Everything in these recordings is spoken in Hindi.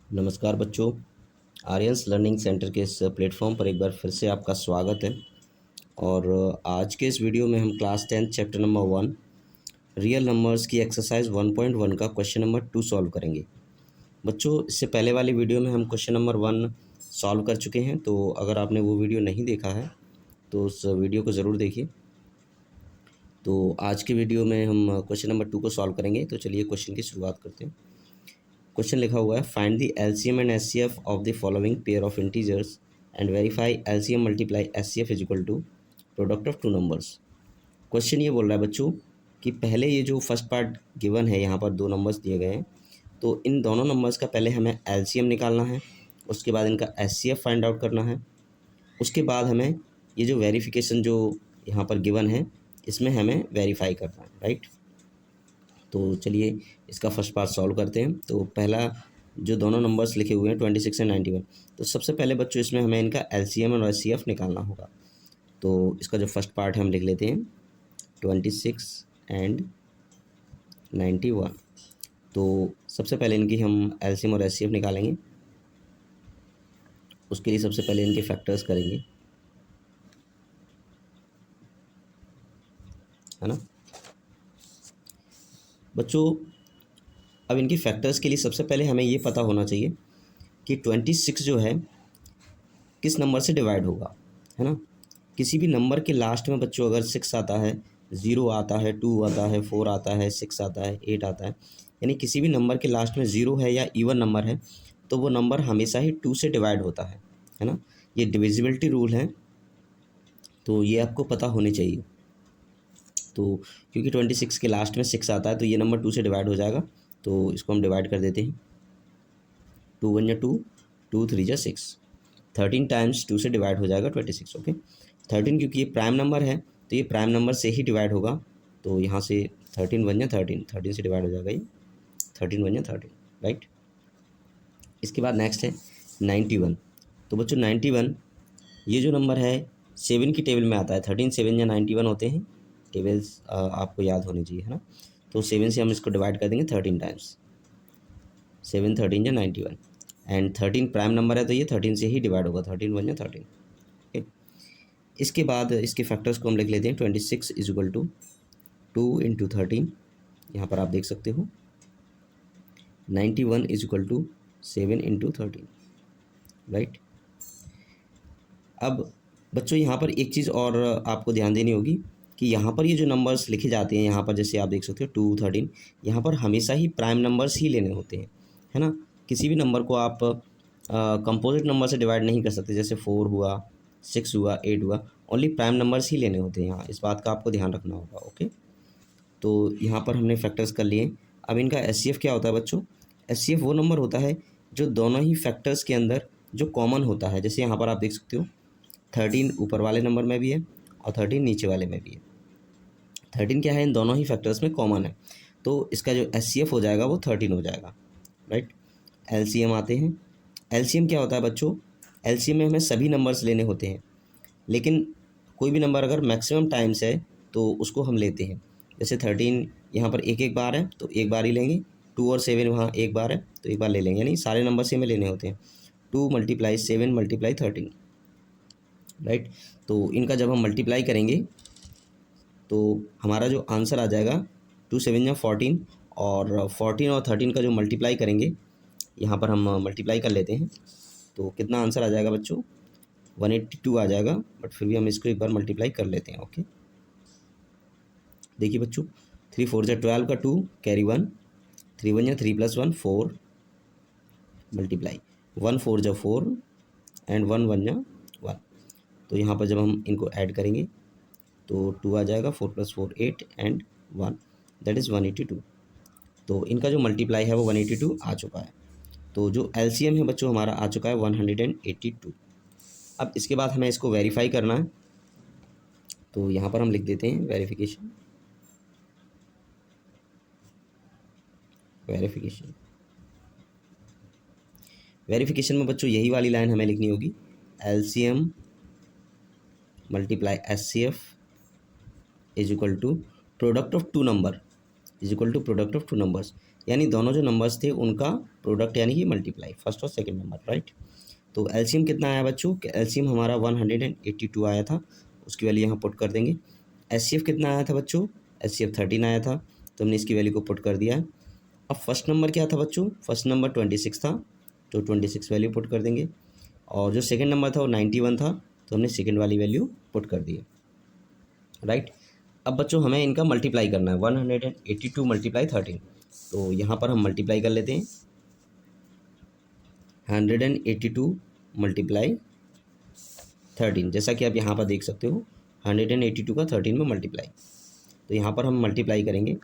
नमस्कार बच्चों। आर्यन्स लर्निंग सेंटर के इस प्लेटफॉर्म पर एक बार फिर से आपका स्वागत है। और आज के इस वीडियो में हम class 10 chapter number 1 real numbers की एक्सरसाइज 1.1 का क्वेश्चन नंबर 2 सॉल्व करेंगे। बच्चों, इससे पहले वाली वीडियो में हम क्वेश्चन नंबर 1 सॉल्व कर चुके हैं, तो अगर आपने वो वीडियो नहीं देखा है तो उस वीडियो को ज़रूर देखिए। तो आज की वीडियो में हम क्वेश्चन नंबर 2 को सॉल्व करेंगे। तो चलिए क्वेश्चन की शुरुआत करते हैं। क्वेश्चन लिखा हुआ है, find the LCM and HCF of the following pair of integers and verify LCM multiply HCF is equal to product of two numbers. Question ये बोल रहा है बच्चों कि पहले ये जो फर्स्ट पार्ट गिवन है, यहाँ पर दो नंबर्स दिए गए हैं, तो इन दोनों नंबर्स का पहले हमें एलसीएम निकालना है, उसके बाद इनका एचसीएफ फाइंड आउट करना है, उसके बाद हमें ये जो वेरिफिकेशन जो यहाँ पर गिवन है इसमें हमें वेरीफाई करना है, राइट। तो चलिए इसका फर्स्ट पार्ट सॉल्व करते हैं। तो पहला जो दोनों नंबर्स लिखे हुए हैं 26 एंड 91, तो सबसे पहले बच्चों इसमें हमें इनका एलसीएम और एचसीएफ निकालना होगा। तो इसका जो फर्स्ट पार्ट है हम लिख लेते हैं 26 एंड 91। तो सबसे पहले इनकी हम एलसीएम और एचसीएफ निकालेंगे। उसके लिए सबसे पहले इनके फैक्टर्स करेंगे, है ना बच्चों। अब इनके फैक्टर्स के लिए सबसे पहले हमें ये पता होना चाहिए कि 26 जो है किस नंबर से डिवाइड होगा, है ना। किसी भी नंबर के लास्ट में बच्चों अगर 6 आता है, 0 आता है, 2 आता है, 4 आता है, 6 आता है, 8 आता है, यानी किसी भी नंबर के लास्ट में 0 है या इवन नंबर है, तो वो नंबर हमेशा ही 2 से डिवाइड होता है ना। ये डिविजिबिलिटी रूल है, तो ये आपको पता होनी चाहिए। तो क्योंकि 26 के लास्ट में 6 आता है तो ये नंबर 2 से डिवाइड हो जाएगा, तो इसको हम डिवाइड कर देते हैं। 2 1 या 2, 2 3 जा 6, 13 टाइम्स 2 से डिवाइड हो जाएगा 26। ओके, 13 क्योंकि ये प्राइम नंबर है तो ये प्राइम नंबर से ही डिवाइड होगा, तो यहाँ से 13 1 या 13, 13 से डिवाइड हो जाएगा ये, 13 1 या 13, राइट। इसके बाद नेक्स्ट है 91। तो बच्चों 91 ये जो नंबर है 7 की टेबल में आता है, 13 7 या 91 होते हैं। टेबल्स आपको याद होनी चाहिए, है ना। तो 7 से हम इसको डिवाइड कर देंगे 13 टाइम्स, 7 13 या 91, एंड 13 प्राइम नंबर है तो ये 13 से ही डिवाइड होगा, 13 1 या 13। ओके, इसके बाद इसके फैक्टर्स को हम लिख लेते हैं। 26 इज इक्वल टू 2 इंटू 13, यहाँ पर आप देख सकते हो। 91 is equal to 7 into 13, right. अब बच्चों यहाँ पर एक चीज़ और आपको ध्यान देनी होगी कि यहाँ पर ये जो नंबर्स लिखे जाते हैं, यहाँ पर जैसे आप देख सकते हो 2 13, यहाँ पर हमेशा ही प्राइम नंबर्स ही लेने होते हैं, है ना। किसी भी नंबर को आप कंपोजिट नंबर से डिवाइड नहीं कर सकते, जैसे 4 हुआ, 6 हुआ, 8 हुआ, ओनली प्राइम नंबर्स ही लेने होते हैं यहाँ। इस बात का आपको ध्यान रखना होगा। ओके, तो यहाँ पर हमने फैक्टर्स कर लिए। अब इनका एचसीएफ क्या होता है बच्चों? एचसीएफ वो नंबर होता है जो दोनों ही फैक्टर्स के अंदर जो कॉमन होता है। जैसे यहाँ पर आप देख सकते हो 13 ऊपर वाले नंबर में भी है और 13 नीचे वाले में भी है। 13 क्या है, इन दोनों ही फैक्टर्स में कॉमन है, तो इसका जो एचसीएफ हो जाएगा वो 13 हो जाएगा, राइट। एलसीएम आते हैं। एलसीएम क्या होता है बच्चों? एलसीएम में हमें सभी नंबर्स लेने होते हैं, लेकिन कोई भी नंबर अगर मैक्सिमम टाइम्स है तो उसको हम लेते हैं। जैसे 13 यहाँ पर एक एक बार है तो एक बार ही लेंगे, 2 और 7 वहाँ एक बार है तो एक बार ले लेंगे, यानी सारे नंबर से हमें लेने होते हैं। 2 × 7 × 13, राइट। तो इनका जब हम मल्टीप्लाई करेंगे तो हमारा जो आंसर आ जाएगा 2 7 या 14, और 14 और 13 का जो मल्टीप्लाई करेंगे, यहाँ पर हम मल्टीप्लाई कर लेते हैं, तो कितना आंसर आ जाएगा बच्चों? 182 आ जाएगा। बट फिर भी हम इसको एक बार मल्टीप्लाई कर लेते हैं। ओके, देखिए बच्चों, 3 4 जा 12 का 2 कैरी 1, 3 1 या 3 + 1 4, मल्टीप्लाई 1 4 जा 4 एंड 1 1 जा 1। तो यहाँ पर जब हम इनको ऐड करेंगे तो 2 आ जाएगा, 4 + 4 8 एंड 1, दैट इज़ 182। तो इनका जो मल्टीप्लाई है वो 182 आ चुका है। तो जो एलसीएम है बच्चों हमारा आ चुका है 182। अब इसके बाद हमें इसको वेरीफाई करना है, तो यहाँ पर हम लिख देते हैं वेरिफिकेशन। वेरिफिकेशन में बच्चों यही वाली लाइन हमें लिखनी होगी, LCM multiply HCF is equal to product of two number, is equal to product of two numbers. यानी दोनों जो नंबर्स थे उनका प्रोडक्ट यानी कि मल्टीप्लाई, फर्स्ट और सेकंड नंबर, राइट। तो एलसीएम कितना आया बच्चों? एलसीएम हमारा 182 आया था, उसकी वैल्यू यहाँ पुट कर देंगे। एचसीएफ कितना आया था बच्चों? एचसीएफ 13 आया था, तो हमने इसकी वैल्यू को पुट कर दिया है। अब फर्स्ट नंबर क्या था बच्चों? फर्स्ट नंबर 26 था, तो 26 वैल्यू पुट कर देंगे। और जो सेकंड नंबर था वो 91 था, तो हमने सेकंड वाली वैल्यू पुट कर दी, राइट। अब बच्चों हमें इनका मल्टीप्लाई करना है, 182 मल्टीप्लाई 13, तो यहाँ पर हम मल्टीप्लाई कर लेते हैं। 182 मल्टीप्लाई 13, जैसा कि आप यहाँ पर देख सकते हो 182 का 13 में मल्टीप्लाई, तो यहाँ पर हम मल्टीप्लाई करेंगे।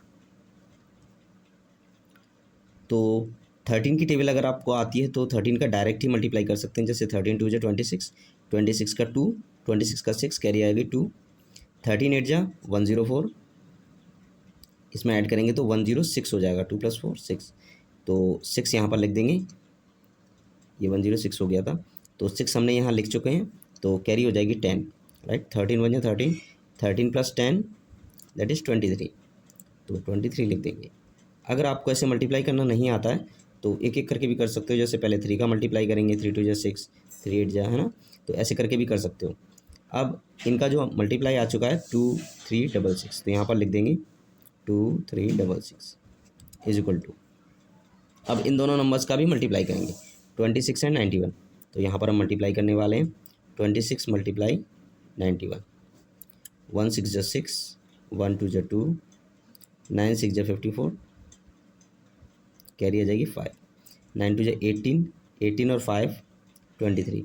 तो 13 की टेबल अगर आपको आती है तो 13 का डायरेक्ट ही मल्टीप्लाई कर सकते हैं, जैसे 13 टू जो 26, 26 का 2, 26 का 6, कैरी आएगी 2, 13 8 जा 104, इसमें ऐड करेंगे तो 106 हो जाएगा, 2 + 4 6, तो 6 यहाँ पर लिख देंगे, ये 106 हो गया था, तो 6 हमने यहाँ लिख चुके हैं, तो कैरी हो जाएगी 10, राइट। 13 1 13, 13 + 10 दैट इज़ 23, तो 23 लिख देंगे। अगर आपको ऐसे मल्टीप्लाई करना नहीं आता है तो एक एक करके भी कर सकते हो, जैसे पहले 3 का मल्टीप्लाई करेंगे, 3 2 जा 6, 3 8 जा, है ना, तो ऐसे करके भी कर सकते हो। अब इनका जो मल्टीप्लाई आ चुका है 2 3 6 तो यहाँ पर लिख देंगे 2 3 6 इज इक्वल टू, अब इन दोनों नंबर्स का भी मल्टीप्लाई करेंगे 26 एंड 91, तो यहाँ पर हम मल्टीप्लाई करने वाले हैं 26 मल्टीप्लाई 91, 1 6 जा 6, 1 2 जा 2, 9 6 जा 54, कैरी आ जाएगी 5, 9 2 जा 18, 18 और 5 23,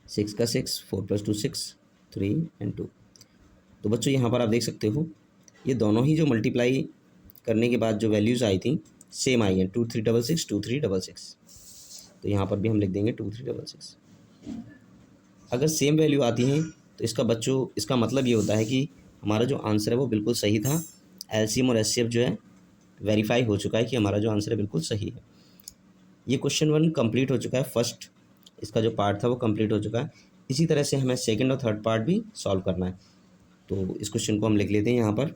6 का 6, 4 + 2 6, 3 एंड 2। तो बच्चों यहाँ पर आप देख सकते हो ये दोनों ही जो मल्टीप्लाई करने के बाद जो वैल्यूज़ आई थी सेम आई हैं, 2 3 6 2 3 6, तो यहाँ पर भी हम लिख देंगे 2 3 6। अगर सेम वैल्यू आती हैं तो इसका मतलब ये होता है कि हमारा जो आंसर है वो बिल्कुल सही था। एलसीएम और एचसीएफ जो है वेरीफाई हो चुका है कि हमारा जो आंसर है बिल्कुल सही है। ये क्वेश्चन 1 कंप्लीट हो चुका है, फर्स्ट इसका जो पार्ट था वो कंप्लीट हो चुका है। इसी तरह से हमें सेकंड और थर्ड पार्ट भी सॉल्व करना है, तो इस क्वेश्चन को हम लिख लेते हैं यहाँ पर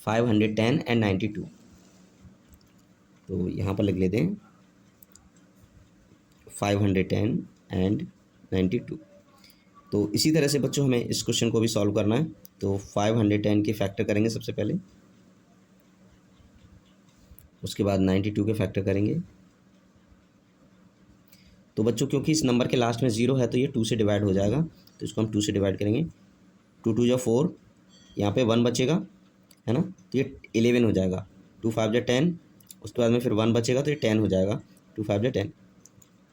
510 एंड 92, तो यहाँ पर लिख लेते हैं 510 एंड 92। तो इसी तरह से बच्चों हमें इस क्वेश्चन को भी सॉल्व करना है, तो 510 के फैक्टर करेंगे सबसे पहले, उसके बाद 92 के फैक्टर करेंगे। तो बच्चों क्योंकि इस नंबर के लास्ट में 0 है तो ये 2 से डिवाइड हो जाएगा, तो इसको हम 2 से डिवाइड करेंगे, 2 2 जा 4, यहाँ पे 1 बचेगा, है ना, तो ये 11 हो जाएगा, 2 5 जा 10, उसके बाद में फिर 1 बचेगा तो ये 10 हो जाएगा, 2 5 जा 10।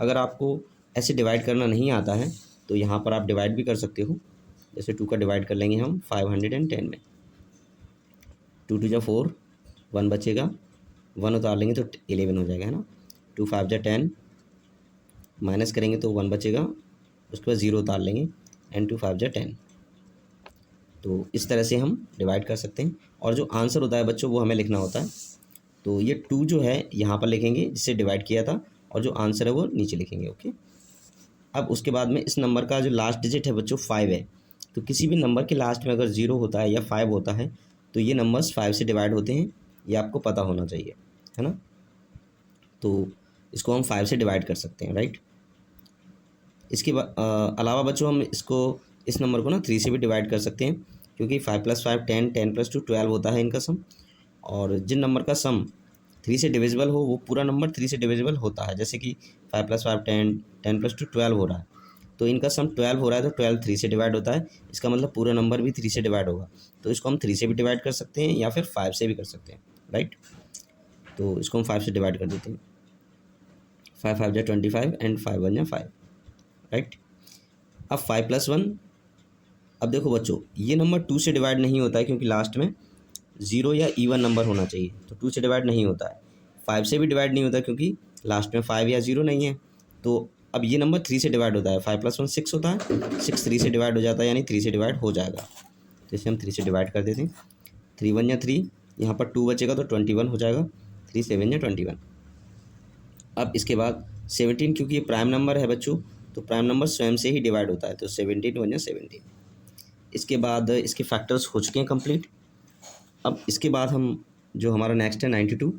अगर आपको ऐसे डिवाइड करना नहीं आता है तो यहाँ पर आप डिवाइड भी कर सकते हो, जैसे 2 का डिवाइड कर लेंगे हम 510 में, 2 2 जा 4, 1 बचेगा, 1 उतार लेंगे तो 11 हो जाएगा, है ना, 2 5 जा 10, माइनस करेंगे तो 1 बचेगा, उसके बाद 0 उतार लेंगे, एंड 2 5 जा 10। तो इस तरह से हम डिवाइड कर सकते हैं, और जो आंसर होता है बच्चों वो हमें लिखना होता है। तो ये 2 जो है यहाँ पर लिखेंगे जिससे डिवाइड किया था, और जो आंसर है वो नीचे लिखेंगे, ओके। अब उसके बाद में इस नंबर का जो लास्ट डिजिट है बच्चों 5 है, तो किसी भी नंबर के लास्ट में अगर 0 होता है या 5 होता है तो ये नंबर्स 5 से डिवाइड होते हैं, ये आपको पता होना चाहिए, है ना। तो इसको हम 5 से डिवाइड कर सकते हैं, राइट। इसके अलावा बच्चों हम इस नंबर को ना 3 से भी डिवाइड कर सकते हैं, क्योंकि 5 + 5 10, 10 + 2 12 होता है इनका सम, और जिन नंबर का सम 3 से डिविजिबल हो वो पूरा नंबर 3 से डिविजिबल होता है, जैसे कि 5 + 5 10, 10 + 2 12 हो रहा है, तो इनका सम 12 हो रहा है, तो 12 3 से डिवाइड होता है, इसका मतलब पूरा नंबर भी 3 से डिवाइड होगा, तो इसको हम 3 से भी डिवाइड कर सकते हैं या फिर 5 से भी कर सकते हैं, राइट। तो इसको हम 5 से डिवाइड कर देते हैं, 5 5 जा 25 एंड 5 1 जा 5, राइट। अब 5 + 1, अब देखो बच्चों ये नंबर 2 से डिवाइड नहीं होता है, क्योंकि लास्ट में 0 या इवन नंबर होना चाहिए, तो 2 से डिवाइड नहीं होता है। 5 से भी डिवाइड नहीं होता क्योंकि लास्ट में 5 या 0 नहीं है, तो अब ये नंबर 3 से डिवाइड होता है, 5 + 1 6 होता है, 6 3 से डिवाइड हो जाता है, यानी 3 से डिवाइड हो जाएगा, तो इसे हम 3 से डिवाइड कर देते हैं, 3 1 या 3, यहाँ पर 2 बचेगा तो 21 हो जाएगा, 3 7 या 21। अब इसके बाद 17, क्योंकि ये प्राइम नंबर है बच्चों, तो प्राइम नंबर स्वयं से ही डिवाइड होता है, तो 17 1 या 17। इसके बाद इसके फैक्टर्स हो चुके हैं कंप्लीट। अब इसके बाद हम जो हमारा नेक्स्ट है 92,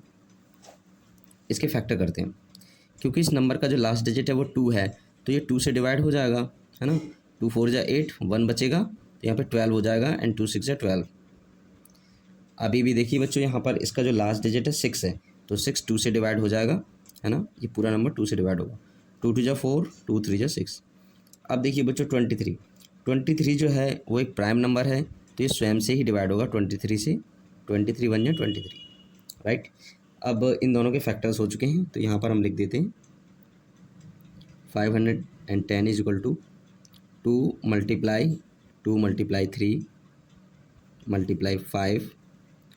इसके फैक्टर करते हैं। क्योंकि इस नंबर का जो लास्ट डिजिट है वो 2 है, तो ये 2 से डिवाइड हो जाएगा, है ना। 2 4 जा 8, 1 बचेगा, तो यहाँ पे 12 हो जाएगा, एंड 2 6 जा 12। अभी भी देखिए बच्चों, यहाँ पर इसका जो लास्ट डिजिट है 6 है, तो 6 2 से डिवाइड हो जाएगा, है ना। ये पूरा नंबर 2 से डिवाइड होगा। 2 2 जा 4, 2 3 जा 6। अब देखिए बच्चों 23 जो है वो एक प्राइम नंबर है, तो ये स्वयं से ही डिवाइड होगा 23 से। 23 1 जा 23, राइट। अब इन दोनों के फैक्टर्स हो चुके हैं, तो यहाँ पर हम लिख देते हैं 510 is equal to 2 multiply 2 multiply 3 multiply 5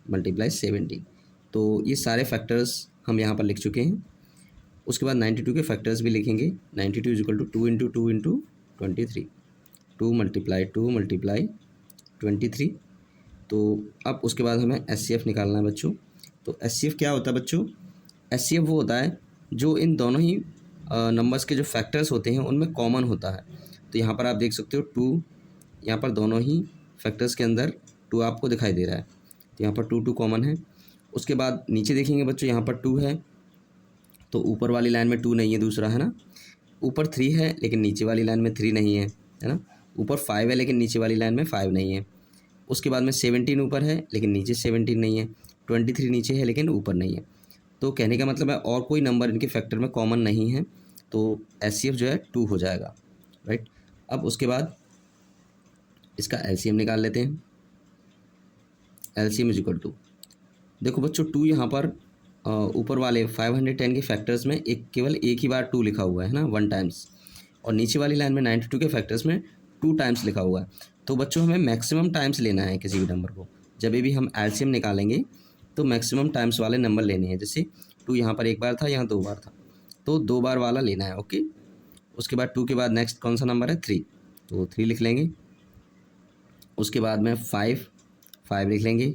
multiply 17। तो ये सारे फैक्टर्स हम यहाँ पर लिख चुके हैं। उसके बाद 92 के फैक्टर्स भी लिखेंगे। 92 is equal to 2 into 2 into 23, 2 multiply 23। तो अब उसके बाद हमें SCF निकालना है बच्चों। तो SCF क्या होता है बच्चों? SCF वो होता है जो इन दोनों ही नंबर्स के जो फैक्टर्स होते हैं उनमें कॉमन होता है। तो यहाँ पर आप देख सकते हो 2, यहाँ पर दोनों ही फैक्टर्स के अंदर 2 आपको दिखाई दे रहा है, तो यहाँ पर 2 2 कॉमन है। उसके बाद नीचे देखेंगे बच्चों, यहाँ पर 2 है, तो ऊपर वाली लाइन में 2 नहीं है, दूसरा है ना। ऊपर 3 है लेकिन नीचे वाली लाइन में 3 नहीं है, है ना। ऊपर 5 है लेकिन नीचे वाली लाइन में 5 नहीं है। उसके बाद में 17 ऊपर है लेकिन नीचे 17 नहीं है। 23 नीचे है लेकिन ऊपर नहीं है। तो कहने का मतलब है और कोई नंबर इनके फैक्टर में कॉमन नहीं है, तो SCF जो है 2 हो जाएगा, राइट। अब उसके बाद इसका LCM निकाल लेते हैं। LCM इज इक्वल टू, देखो बच्चों 2 यहाँ पर ऊपर वाले 510 के फैक्टर्स में केवल एक ही बार 2 लिखा हुआ है ना, 1 टाइम्स, और नीचे वाली लाइन में 92 के फैक्टर्स में 2 टाइम्स लिखा हुआ है। तो बच्चों हमें मैक्सिमम टाइम्स लेना है किसी भी नंबर को। जब भी हम LCM निकालेंगे तो मैक्सिमम टाइम्स वाले नंबर लेने हैं। जैसे 2 यहाँ पर एक बार था, यहाँ 2 बार था, तो 2 बार वाला लेना है, ओके। उसके बाद 2 के बाद नेक्स्ट कौन सा नंबर है? 3, तो 3 लिख लेंगे। उसके बाद में 5 लिख लेंगे।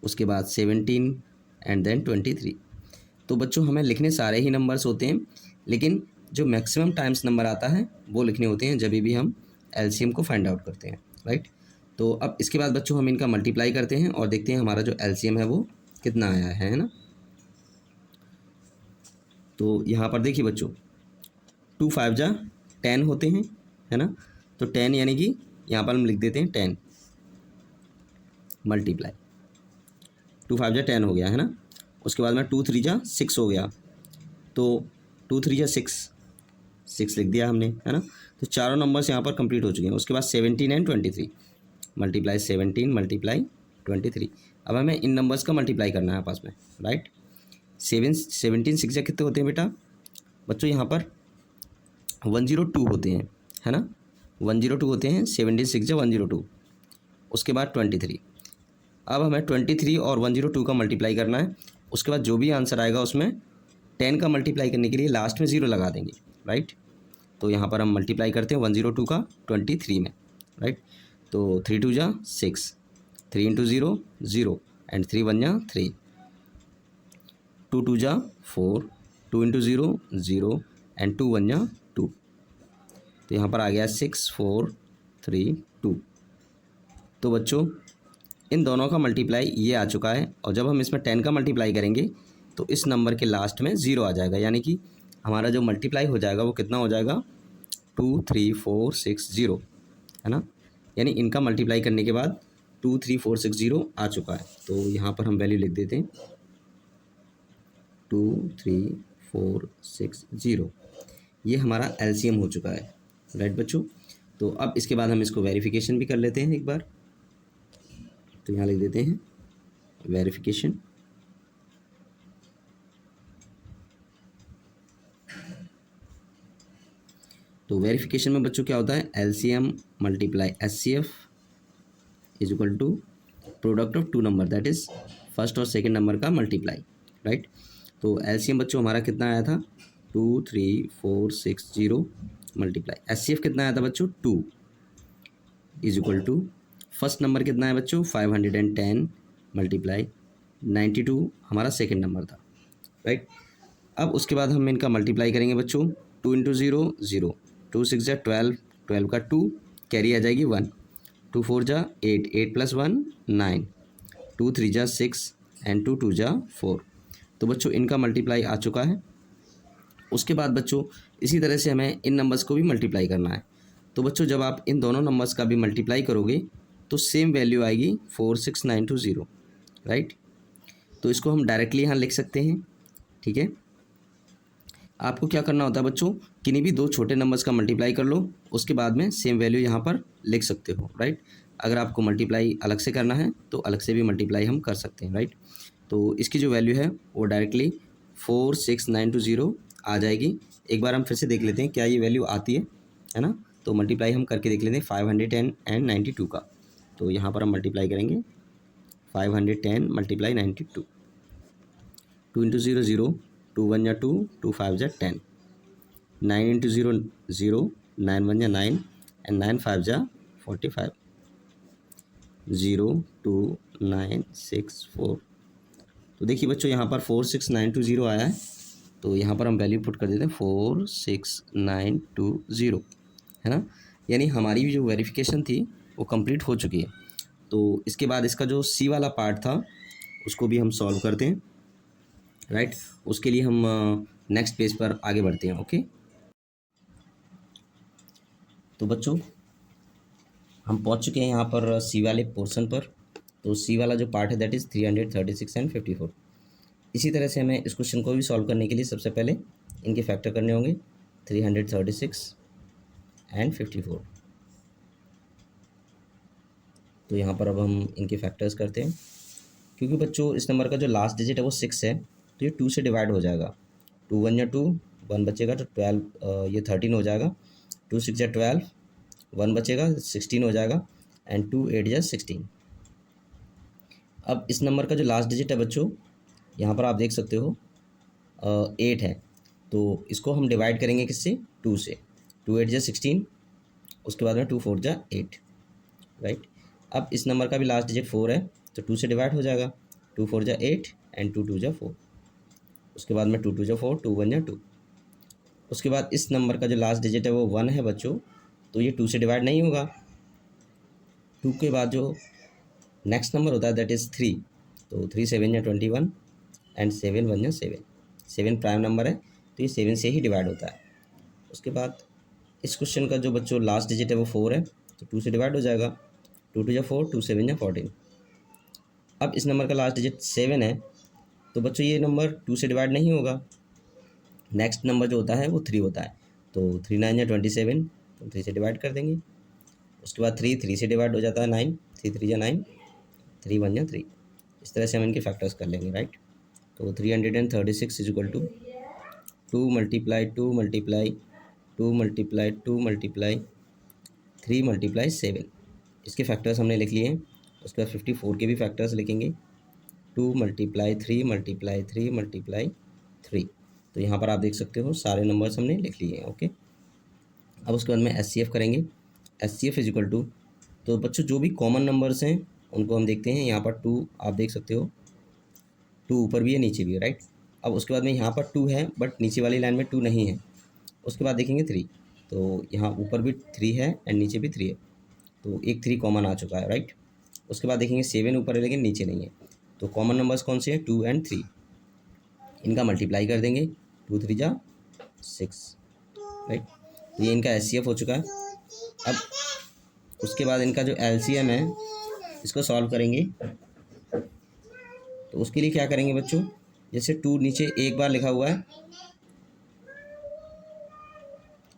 उसके बाद 17 एंड देन 23। तो बच्चों हमें लिखने सारे ही नंबर्स होते हैं, लेकिन जो मैक्सिमम टाइम्स नंबर आता है वो लिखने होते हैं जब भी हम LCM को फाइंड आउट करते हैं, राइट। तो अब इसके बाद बच्चों हम इनका मल्टीप्लाई करते हैं और देखते हैं हमारा जो LCM है वो कितना आया है ना। तो यहाँ पर देखिए बच्चों 2 5 जा 10 होते हैं, है ना। तो 10 यानी कि यहाँ पर हम लिख देते हैं 10 मल्टीप्लाई 2 5 जा 10 हो गया, है ना। उसके बाद में 2 3 जा 6 हो गया, तो 2 3 जा 6 लिख दिया हमने, है ना। तो चारों नंबर्स यहाँ पर कंप्लीट हो चुके हैं। उसके बाद 17 एंड 23 मल्टीप्लाई 17 मल्टीप्लाई 23। अब हमें इन नंबर्स का मल्टीप्लाई करना है आपस में, राइट। 17 6 जा कितने होते हैं बेटा? बच्चों यहाँ पर 102 होते हैं, है ना। 102 होते हैं। 17 6 जा 102। उसके बाद 23। अब हमें 23 और 102 का मल्टीप्लाई करना है। उसके बाद जो भी आंसर आएगा उसमें 10 का मल्टीप्लाई करने के लिए लास्ट में 0 लगा देंगे, राइट। तो यहाँ पर हम मल्टीप्लाई करते हैं 102 का 23 में, राइट। तो 3 2 जा 6, 3 इंटू 0 0 एंड 3 1 जा 3, 2 2 जा 4, 2 इंटू 0 0 एंड 2 1 जा 2। तो यहाँ पर आ गया 6 4 3 2। तो बच्चों इन दोनों का मल्टीप्लाई ये आ चुका है, और जब हम इसमें 10 का मल्टीप्लाई करेंगे तो इस नंबर के लास्ट में 0 आ जाएगा, यानी कि हमारा जो मल्टीप्लाई हो जाएगा वो कितना हो जाएगा? 2 3 4 6 0, है ना। यानी इनका मल्टीप्लाई करने के बाद 2 3 4 6 0 आ चुका है। तो यहाँ पर हम वैल्यू लिख देते हैं 2 3 4 6 0। ये हमारा LCM हो चुका है, राइट बच्चों। तो अब इसके बाद हम इसको वेरिफिकेशन भी कर लेते हैं एक बार। तो यहाँ लिख देते हैं वेरिफिकेशन। तो वेरिफिकेशन में बच्चों क्या होता है? LCM multiply SCF is equal to product of 2 number, that is first और सेकंड नंबर का मल्टीप्लाई, राइट। तो LCM बच्चों हमारा कितना आया था? 2 3 4 6 0 मल्टीप्लाई SCF कितना आया था बच्चों? 2 is equal to first number कितना है बच्चों? 510 मल्टीप्लाई 92 हमारा सेकंड नंबर था, राइट। अब उसके बाद हम इनका मल्टीप्लाई करेंगे बच्चों। 2 इंटू 0 0, 2 6 जा 12, 12 का 2 कैरी आ जाएगी 1, 2 4 जा 8, 8 प्लस 1 9, 2 3 जा 6 एंड 2 2 जा 4। तो बच्चों इनका मल्टीप्लाई आ चुका है। उसके बाद बच्चों इसी तरह से हमें इन नंबर्स को भी मल्टीप्लाई करना है। तो बच्चों जब आप इन दोनों नंबर्स का भी मल्टीप्लाई करोगे तो सेम वैल्यू आएगी 46920, राइट। तो इसको हम डायरेक्टली यहाँ लिख सकते हैं, ठीक है। आपको क्या करना होता है बच्चों, किन्हीं भी दो छोटे नंबर्स का मल्टीप्लाई कर लो, उसके बाद में सेम वैल्यू यहाँ पर लिख सकते हो, राइट। अगर आपको मल्टीप्लाई अलग से करना है तो अलग से भी मल्टीप्लाई हम कर सकते हैं, राइट। तो इसकी जो वैल्यू है वो डायरेक्टली 46920 आ जाएगी। एक बार हम फिर से देख लेते हैं क्या ये वैल्यू आती है ना। तो मल्टीप्लाई हम करके देख लेते हैं 510 एंड 92 का। तो यहाँ पर हम मल्टीप्लाई करेंगे 510 मल्टीप्लाई 92, 2 इंटू 0 0, 2 1 जा 2, 2 5 जा 10, 9 इंटू 0 0, 9 1 जा 9 एंड 9 5 जा 45, 0 2 9 6 4। तो देखिए बच्चों यहाँ पर 46920 आया है। तो यहाँ पर हम वैल्यू पुट कर देते हैं 46920, है ना। यानी हमारी जो वेरिफिकेशन थी वो कंप्लीट हो चुकी है। तो इसके बाद इसका जो सी वाला पार्ट था उसको भी हम सॉल्व करते हैं, राइट। उसके लिए हम नेक्स्ट पेज पर आगे बढ़ते हैं, ओके। तो बच्चों हम पहुंच चुके हैं यहाँ पर सी वाले पोर्शन पर। तो सी वाला जो पार्ट है दैट इज़ 336 एंड 54। इसी तरह से हमें इस क्वेश्चन को भी सॉल्व करने के लिए सबसे पहले इनके फैक्टर करने होंगे 336 एंड 54। तो यहाँ पर अब हम इनके फैक्टर्स करते हैं। क्योंकि बच्चों इस नंबर का जो लास्ट डिजिट है वो 6 है, तो ये 2 से डिवाइड हो जाएगा। 2 1 या 2, 1 बचेगा तो 12, ये 13 हो जाएगा। 2 6 या 12, 1 बचेगा 16 हो जाएगा एंड 2 8 या 16। अब इस नंबर का जो लास्ट डिजिट है बच्चों यहाँ पर आप देख सकते हो 8 है। तो इसको हम डिवाइड करेंगे किससे, 2 से। 2 8 जा 16, उसके बाद में 2 4 जा 8, राइट। अब इस नंबर का भी लास्ट डिजिट 4 है, तो 2 से डिवाइड हो जाएगा। 2 4 जा 8 एंड 2 2 जा 4, उसके बाद में 2 2 जा 4, 2 1 जा 2। उसके बाद इस नंबर का जो लास्ट डिजिट है वो 1 है बच्चों, तो ये 2 से डिवाइड नहीं होगा। 2 के बाद जो नेक्स्ट नंबर होता है दैट इज़ 3, तो 3 7 या 21 एंड 7 1 या 7। 7 प्राइम नंबर है तो ये 7 से ही डिवाइड होता है। उसके बाद इस क्वेश्चन का जो बच्चों लास्ट डिजिट है वो 4 है, तो 2 से डिवाइड हो जाएगा। 2 2 या 4, 2 7 या 14। अब इस नंबर का लास्ट डिजिट 7 है, तो बच्चों ये नंबर 2 से डिवाइड नहीं होगा। नेक्स्ट नंबर जो होता है वो 3 होता है, तो 3 9 या 27, तो 3 से डिवाइड कर देंगे। उसके बाद 3 से डिवाइड हो जाता है 9, 3 3 या 9, 3 1 या 3। इस तरह से हम इनके फैक्टर्स कर लेंगे, राइट। तो 336 is equal to 2 multiply 2 multiply 2 multiply 2 multiply 3 multiply 7। इसके फैक्टर्स हमने लिख लिए हैं। उसके बाद 54 के भी फैक्टर्स लिखेंगे, 2 मल्टीप्लाई 3 मल्टीप्लाई 3 मल्टीप्लाई 3। तो यहाँ पर आप देख सकते हो सारे नंबर्स हमने लिख लिए हैं, ओके। अब उसके बाद में SCF करेंगे। SCF इज इक्वल टू, तो बच्चों जो भी कॉमन नंबर्स हैं उनको हम देखते हैं। यहाँ पर 2 आप देख सकते हो, 2 ऊपर भी है नीचे भी है, राइट। अब उसके बाद में यहाँ पर 2 है बट नीचे वाली लाइन में 2 नहीं है। उसके बाद देखेंगे 3, तो यहाँ ऊपर भी 3 है एंड नीचे भी 3 है, तो एक 3 कॉमन आ चुका है, राइट। उसके बाद देखेंगे 7 ऊपर है लेकिन नीचे नहीं है। तो कॉमन नंबर्स कौन से हैं, 2 एंड 3। इनका मल्टीप्लाई कर देंगे, 2 3 जा 6, राइट। तो ये इनका SCF हो चुका है। अब उसके बाद इनका जो LCM है इसको सॉल्व करेंगे। तो उसके लिए क्या करेंगे बच्चों, जैसे 2 नीचे एक बार लिखा हुआ है,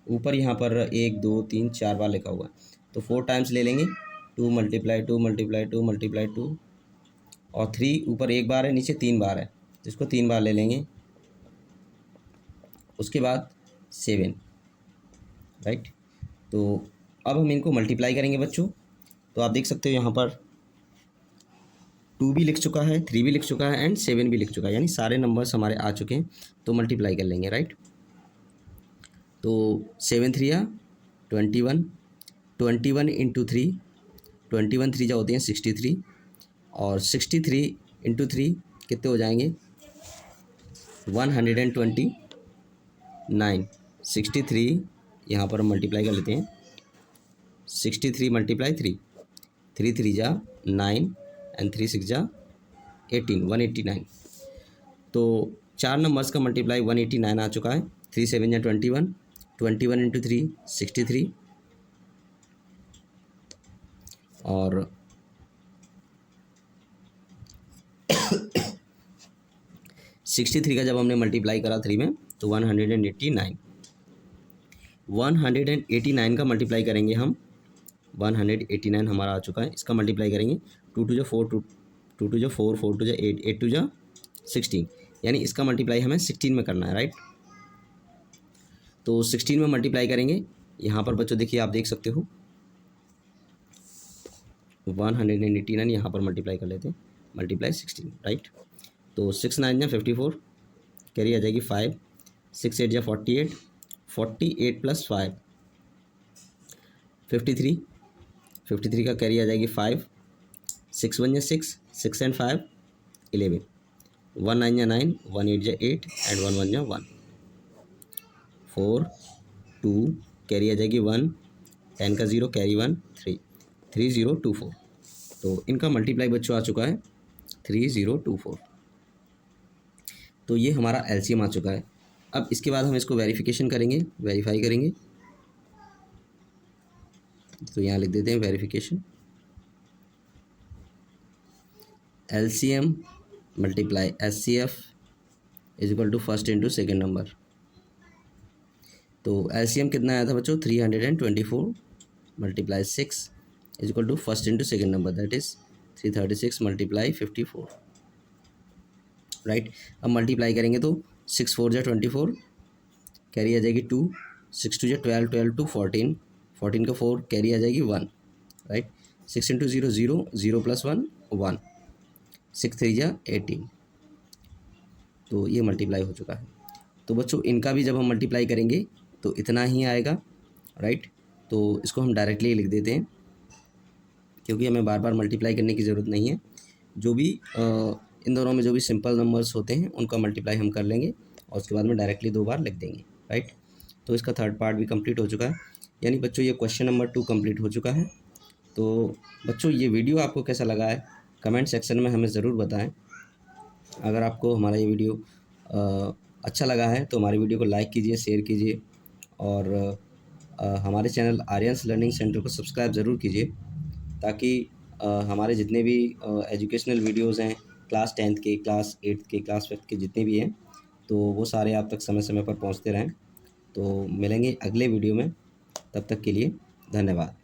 ऊपर यहाँ पर 1 2 3 4 बार लिखा हुआ है, तो 4 टाइम्स ले लेंगे। 2 मल्टीप्लाई 2 मल्टीप्लाई 2 मल्टीप्लाई 2, और 3 ऊपर एक बार है नीचे 3 बार है, तो इसको 3 बार ले लेंगे। उसके बाद 7, राइट। तो अब हम इनको मल्टीप्लाई करेंगे बच्चों। तो आप देख सकते हो यहाँ पर 2 भी लिख चुका है, 3 भी लिख चुका है एंड 7 भी लिख चुका है, यानी सारे नंबर्स हमारे आ चुके हैं। तो मल्टीप्लाई कर लेंगे, राइट। तो 7 3 या 21, 21 इंटू 3, 21 3 जा होते हैं 63, और 63 इंटू 3 कितने हो जाएंगे, 129। 63 यहाँ पर हम मल्टीप्लाई कर लेते हैं, 63 मल्टीप्लाई 3, 3 3 जा 9 एंड 3 6 जा 189। तो 4 नंबर्स का मल्टीप्लाई 189 आ चुका है। 3 7 या 21, 21 इंटू 3 63, और 63 का जब हमने मल्टीप्लाई करा 3 में तो 189। 189 का मल्टीप्लाई करेंगे हम, 189 हमारा आ चुका है। इसका मल्टीप्लाई करेंगे 2 2 जो 4, 2 2 जो 4, 4 2 जो 8, 8 2 जो 16, यानी इसका मल्टीप्लाई हमें 16 में करना है, राइट। तो 16 में मल्टीप्लाई करेंगे। यहाँ पर बच्चों देखिए, आप देख सकते हो 189 यहाँ पर मल्टीप्लाई कर लेते हैं, मल्टीप्लाई 16, राइट। तो 6 9 या 54, कैरी आ जाएगी 5, 6 8 या 48, 48 प्लस 5 53, 53 का कैरी आ जाएगी 5, 6 1 या 6, 6 एंड 5 11, 1 9 या 9, 1 8 या 8 एंड 1 1 या 1, 4 2 कैरी आ जाएगी 1, 10 का 0 कैरी 1 3, 3024। तो इनका मल्टीप्लाई बच्चों आ चुका है 3024। तो ये हमारा एलसीएम आ चुका है। अब इसके बाद हम इसको वेरिफिकेशन करेंगे, वेरीफाई करेंगे। तो यहाँ लिख देते हैं verification, LCM multiply HCF is equal to first into second number. तो एलसीएम कितना आया था बच्चों, 324 multiply 6 is equal to first into second number, that is 336 multiply 54, right. अब मल्टीप्लाई करेंगे तो 6 4 जा 24, कैरी आ जाएगी 2, 6 2 जा 12, 12 टू 14, 14 का 4 कैरी आ जाएगी 1, राइट। 6 इंटू 0 0, 0 प्लस 1 1, 6 3 जा 18। तो ये मल्टीप्लाई हो चुका है। तो बच्चों इनका भी जब हम मल्टीप्लाई करेंगे तो इतना ही आएगा, राइट। तो इसको हम डायरेक्टली लिख देते हैं, क्योंकि हमें बार बार मल्टीप्लाई करने की ज़रूरत नहीं है। जो भी इन दोनों में जो भी सिंपल नंबर्स होते हैं उनका मल्टीप्लाई हम कर लेंगे और उसके बाद में डायरेक्टली 2 बार लिख देंगे, राइट। तो इसका थर्ड पार्ट भी कंप्लीट हो चुका है, यानी बच्चों ये क्वेश्चन नंबर 2 कंप्लीट हो चुका है। तो बच्चों ये वीडियो आपको कैसा लगा है कमेंट सेक्शन में हमें ज़रूर बताएं। अगर आपको हमारा ये वीडियो अच्छा लगा है तो हमारी वीडियो को लाइक कीजिए, शेयर कीजिए, और हमारे चैनल आर्यन्स लर्निंग सेंटर को सब्सक्राइब ज़रूर कीजिए, ताकि हमारे जितने भी एजुकेशनल वीडियोज़ हैं, क्लास 10th के, क्लास 8th के, क्लास 5th के जितने भी हैं, तो वो सारे आप तक समय समय पर पहुंचते रहें। तो मिलेंगे अगले वीडियो में, तब तक के लिए धन्यवाद।